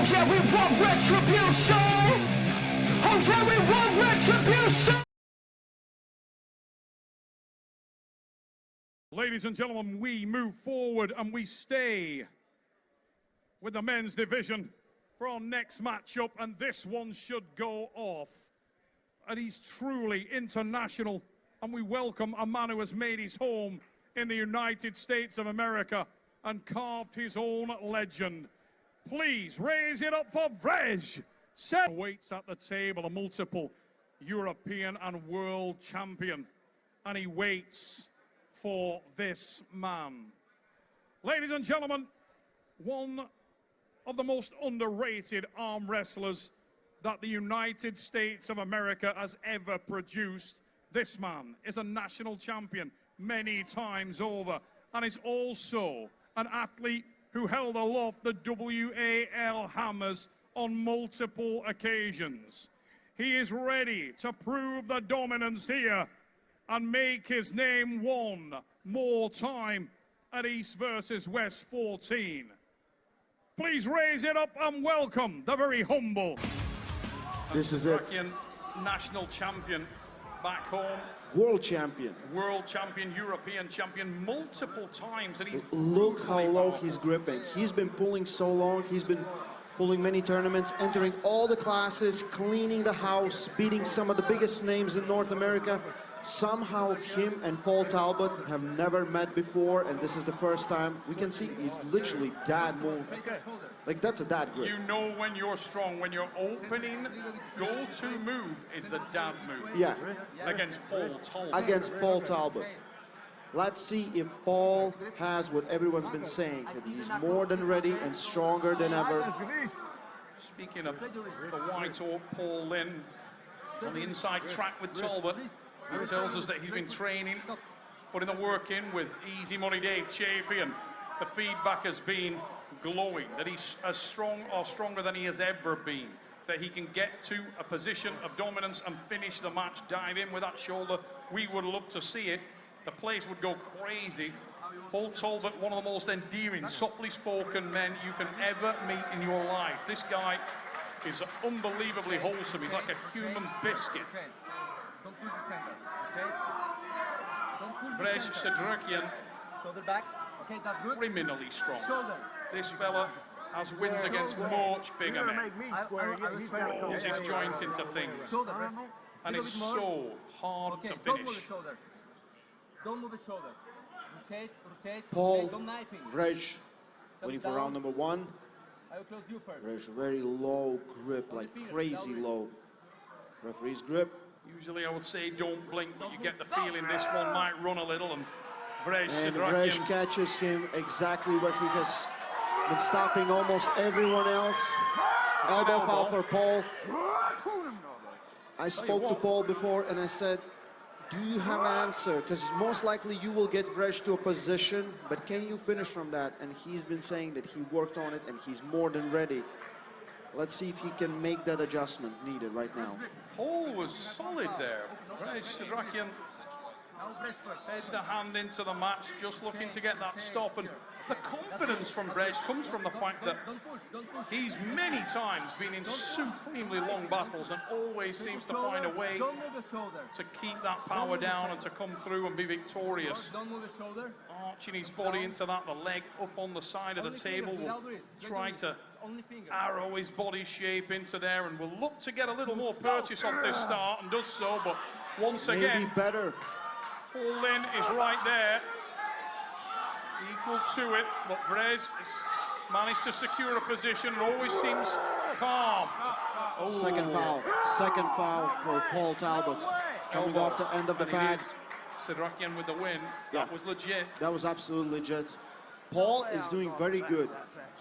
Oh yeah, we want retribution! Oh yeah, we want retribution! Ladies and gentlemen, we move forward and we stay with the men's division for our next matchup, and this one should go off. And he's truly international, and we welcome a man who has made his home in the United States of America and carved his own legend. Please raise it up for Vrezh. Waits at the table, a multiple European and world champion, and he waits for this man. Ladies and gentlemen, one of the most underrated arm wrestlers that the United States of America has ever produced. This man is a national champion many times over, and is also an athlete who held aloft the WAL hammers on multiple occasions. He is ready to prove the dominance here and make his name one more time at East versus West 14. Please raise it up and welcome the very humble. This is it. National champion back home. World champion. World champion, European champion multiple times. And he's look how low he's gripping. He's been pulling so long. He's been pulling many tournaments, entering all the classes, cleaning the house, beating some of the biggest names in North America. Somehow him and Paul Talbott have never met before, and this is the first time. We can see he's literally dad move. Like, that's a dad grip. You know when you're strong, when your opening go-to move is the dad move. Yeah. Against Paul Talbott. Against Paul Talbott. Let's see if Paul has what everyone's been saying, that he's more than ready and stronger than ever. Speaking of the White Oak, Paul Lynn on the inside track with Talbott. He tells us that he's been training, putting the work in with Easy Money Dave Chafee, and the feedback has been glowing, that he's as strong or stronger than he has ever been, that he can get to a position of dominance and finish the match, dive in with that shoulder. We would love to see it. The place would go crazy. Paul Talbott, one of the most endearing, softly spoken men you can ever meet in your life. This guy is unbelievably wholesome. He's like a human biscuit. Don't pull the center, okay? Don't pull the Vrezh Sedrakyan, shoulder back, okay, that's good. Criminally strong. Shoulder. This fella has wins against much bigger men. Rolls his joint into things. Shoulder, and it's so hard to Don't finish. move the shoulder. Don't move the shoulder. Rotate, rotate, Paul, rotate, don't knife him. Vrezh, waiting for round number one. I will close you first. Vrezh, very low grip, like crazy low. Referee's grip. Usually I would say don't blink, but you get the feeling this one might run a little, and Vrezh And Sedrakyan Vrezh catches him exactly where he has been stopping almost everyone else. Elbow foul for Paul. I spoke to Paul before and I said, do you have an answer? Because most likely you will get Vrezh to a position, but can you finish from that? And he's been saying that he worked on it and he's more than ready. Let's see if he can make that adjustment needed right now. Paul was solid there. Vrezh Sedrakyan head the hand into the match, just looking to get that stop. And the confidence from Vrezh comes from the fact that he's many times been in supremely long battles and always seems to find a way to keep that power down and to come through and be victorious. Arching his body into that, the leg up on the side of the table, will try to arrow his body shape into there, and will look to get a little more purchase off this start, and does so, but once again, maybe better. Paul Lynn is right there, equal to it, but Vrezh has managed to secure a position and always seems calm. Oh. Second foul for Paul Talbott. Coming off the end of the pad. Sedrakyan with the win. That was legit. That was absolutely legit. Paul is doing very good.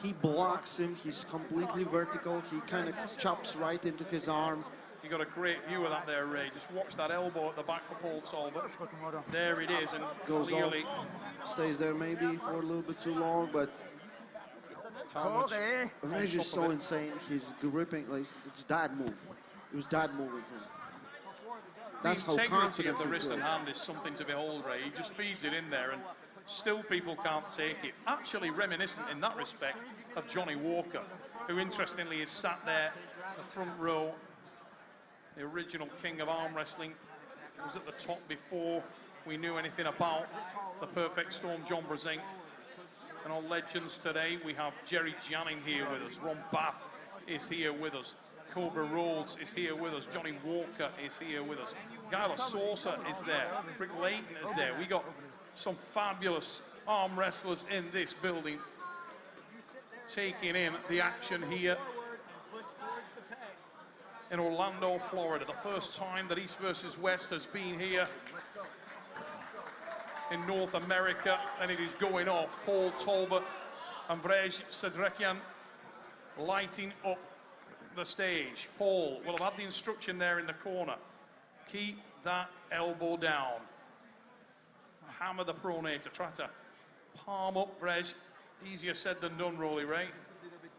He blocks him, he's completely vertical, he kind of chops right into his arm. You got a great view of that there, Ray. Just watch that elbow at the back for Paul Talbott. There it is, and goes clearly off, stays there maybe for a little bit too long, but Vrezh is so insane. He's gripping, like, it's dad move. It was dad moving him. That's how the integrity confident of the he wrist and feels. hand is something to behold, Ray. He just feeds it in there, and Still people can't take it. Actually reminiscent in that respect of Johnny Walker, who interestingly is sat there in the front row. The original king of arm wrestling was at the top before we knew anything about the Perfect Storm, John Vrezh. And our legends today, we have Jerry Janning here with us. Ron Bath is here with us. Cobra Rhodes is here with us. Johnny Walker is here with us. Guy Sosa is there. Rick Layton is there. We got some fabulous arm wrestlers in this building taking in the action here in Orlando, Florida. The first time that East versus West has been here in North America, and it is going off. Paul Talbott and Vrezh Sedrakyan lighting up the stage. Paul will have had the instruction there in the corner. Keep that elbow down. Hammer the pronator. Try to palm up Vrezh. Easier said than done, Rolly, right?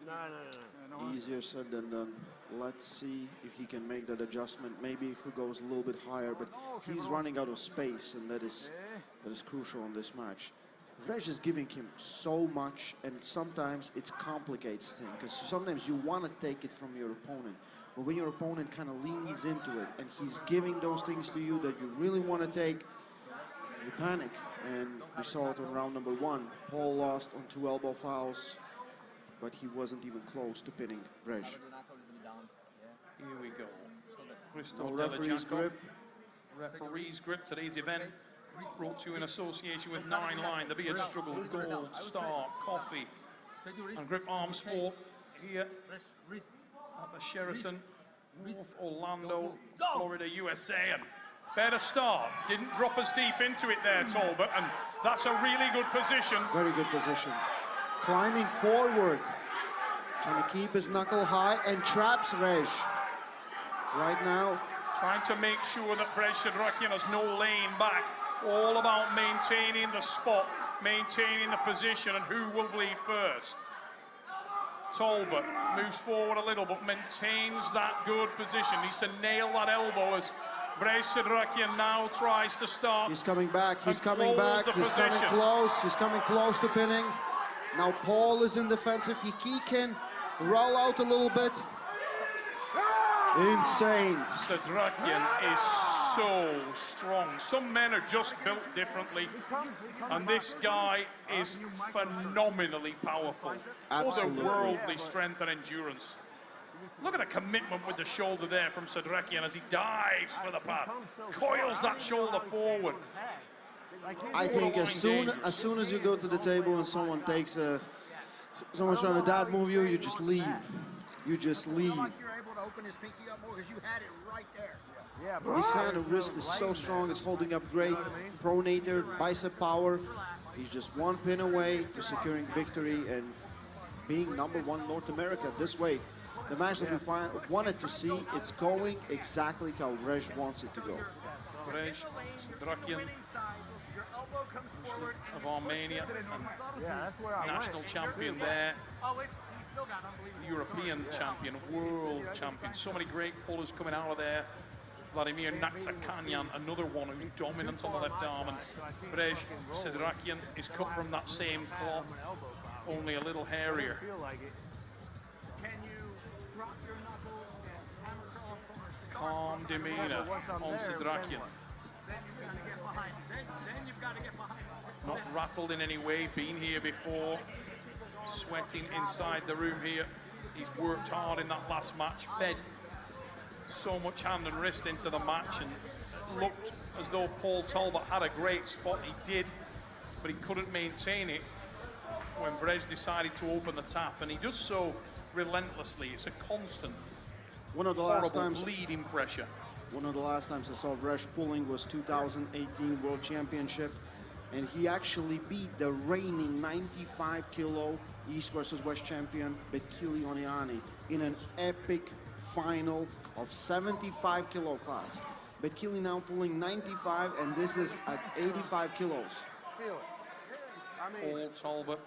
No. Easier said than done. Let's see if he can make that adjustment. Maybe if he goes a little bit higher, but he's running out of space, and that is crucial in this match. Vrezh is giving him so much, and sometimes it complicates things, because sometimes you want to take it from your opponent, but when your opponent kind of leans into it, and he's giving those things to you that you really want to take, you panic. And we saw it on round number 1. Paul lost on 2 elbow fouls, but he wasn't even close to pinning Vrezh. Here we go. No referee's grip. Referee's grip. Today's event brought to you in association with 9 Line, the Beard Struggle, Gold Star, Coffee, and Grip Arm Sport here at the Sheraton, North Orlando, Florida, USA. And better start. Didn't drop us deep into it there, Talbot, and that's a really good position. Very good position. Climbing forward, trying to keep his knuckle high and traps Vrezh. Right now, trying to make sure that Vrezh Sedrakyan has no lane back. All about maintaining the spot, maintaining the position, and who will bleed first. Talbot moves forward a little, but maintains that good position. Needs to nail that elbow as Vrezh Sedrakyan now tries to start. He's coming back, he's coming back, he's coming close to pinning. Now Paul is in defensive, he can roll out a little bit. Insane. Sedrakyan is so strong. Some men are just built differently, and this guy is phenomenally powerful. Absolutely. Otherworldly strength and endurance. Look at the commitment with the shoulder there from Sedrakyan as he dives for the pad. Coils that shoulder forward. I think as soon as you go to the table and someone takes someone's trying to dad move you, you just leave. You just leave. Open his pinky up more because you had it right there. His hand and wrist is so strong, it's holding up great. Pronator, bicep power. He's just one pin away to securing victory and being #1 North America this way. The match that we wanted to see, it's going exactly how Vrezh wants it to go. Vrezh Sedrakyan of Armenia, and national champion there. European champion, world champion. So many great pullers coming out of there. Vladimir Naxakanyan, another one who's dominant on the left arm. And Vrezh Sedrakyan is cut from that same cloth, only a little hairier. Calm demeanor on Sedrakyan. Not rattled in any way, been here before. Sweating inside the room here. He's worked hard in that last match, fed so much hand and wrist into the match, and looked as though Paul Talbott had a great spot. He did, but he couldn't maintain it when Vrezh decided to open the tap, and he does so relentlessly. It's a constant, horrible bleeding pressure. One of the last times I saw Vrezh pulling was 2018 World Championship, and he actually beat the reigning 95 kilo East versus West champion Betkili Oniani in an epic final of 75 kilo class. Betkili now pulling 95, and this is at 85 kilos. Paul Talbott,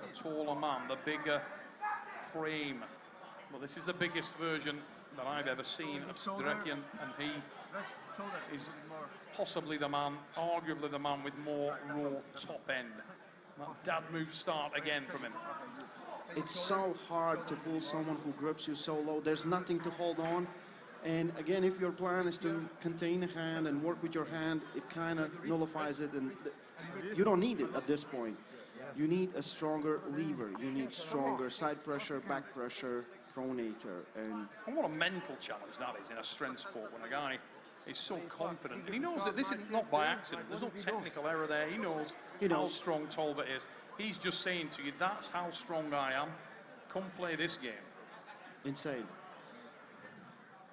the taller man, the bigger frame. Well, this is the biggest version that I've ever seen of Sedrakyan, and he Vrezh, shoulder. is More. possibly the man, arguably the man with more raw top end. That dad move start again from him. It's so hard to pull someone who grips you so low. There's nothing to hold on. And again, if your plan is to contain a hand and work with your hand, it kind of nullifies it, and you don't need it at this point. You need a stronger lever. You need stronger side pressure, back pressure, pronator, and what a mental challenge that is in a strength sport when a guy is so confident. And he knows that this is not by accident. There's no technical error there. He knows how strong Talbott is. He's just saying to you, that's how strong I am. Come play this game. insane.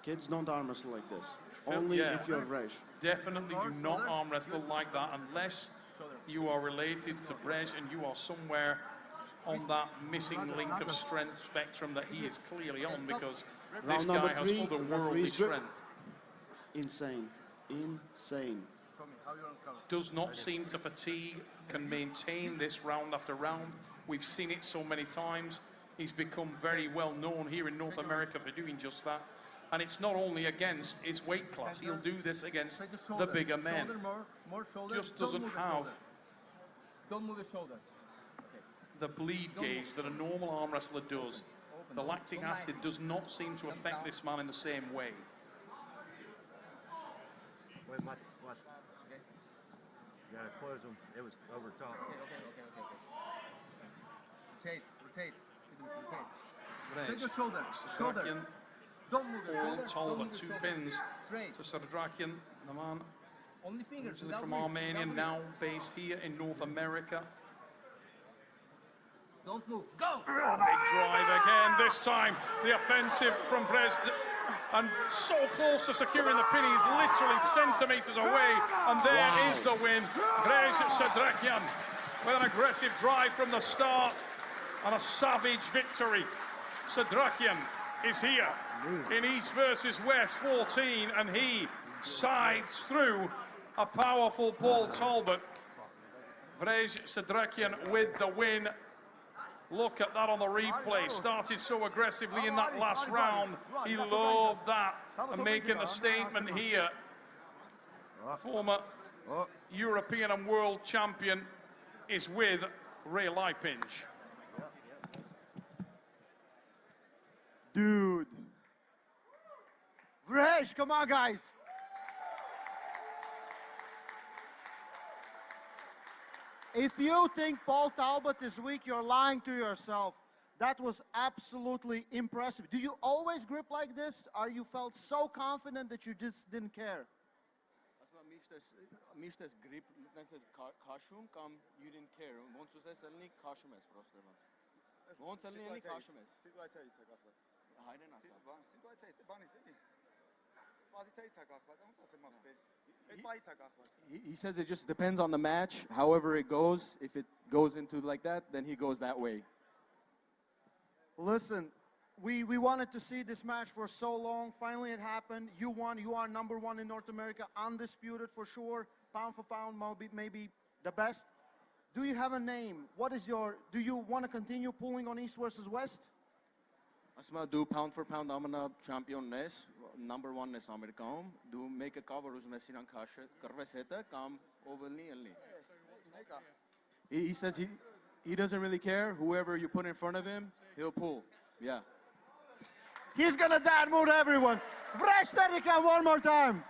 Kids don't arm wrestle like this. Only if you're Vrezh. Definitely do not arm wrestle like that unless you are related to Vrezh and you are somewhere on that missing link of strength spectrum that he is clearly on, because this Round number guy has 3, otherworldly referee's grip. strength. Insane. Insane. Show me how you want to cover. Does not seem to fatigue, can maintain this round after round. We've seen it so many times. He's become very well known here in North America for doing just that. And it's not only against his weight class, he'll do this against Take the the shoulder. bigger men. Shoulder more shoulder. Just Don't doesn't move the have shoulder. Don't move the shoulder. the bleed gauge that a normal arm wrestler does. The lactic acid does not seem to affect this man in the same way. Wait, what? Okay. You gotta close them. It was over top. Okay. Rotate. Vrezh, Take the shoulder. Shoulder. Sedrakyan, Don't move the all shoulder. Don't Talbott, move the 2 shoulder. pins Straight. to Sedrakyan, the man Only fingers. originally without from wrist, Armenia, without now wrist. based here in North America. Don't move. Go. Big drive again, this time the offensive from Vrezh, and so close to securing the pin. He's literally centimeters away, and there is the win. Vrezh Sedrakyan with an aggressive drive from the start and a savage victory. Sedrakyan is here in East versus West 14, and he sides through a powerful Paul Talbott. Vrezh Sedrakyan with the win. Look at that on the replay. Started so aggressively in that last round. He loved that, and making a statement here. Former European and world champion is with Ray Lipinge. Dude. Vrezh, come on, guys. If you think Paul Talbott is weak, you're lying to yourself. That was absolutely impressive. Do you always grip like this? Or you felt so confident that you just didn't care? Миште грип, не се кашум, кам you didn't care. Вон се селни кашум ес просто. Вон селни кашум ес. Ситуација иცა გახდა. Хайде нас. სიტუაცია ის ბანის იგი. პოზიცია იცა გახდა და უნდა ასე მაგ ეს პაიცა გახდა. He says it just depends on the match, however it goes. If it goes into like that, then he goes that way. Listen, we wanted to see this match for so long. Finally it happened. You won. You are number 1 in North America, undisputed for sure. Pound for pound, maybe the best. Do you have a name? What is do you want to continue pulling on East versus West? Asma do pound for pound amana champion nes, number 1 nes Amerikaum. Do make a cover us mesiran kashe, karveseta kam ovelni elni. He says he doesn't really care. Whoever you put in front of him, he'll pull. Yeah. He's gonna dad mood everyone. Vrezh Sedrakyan one more time.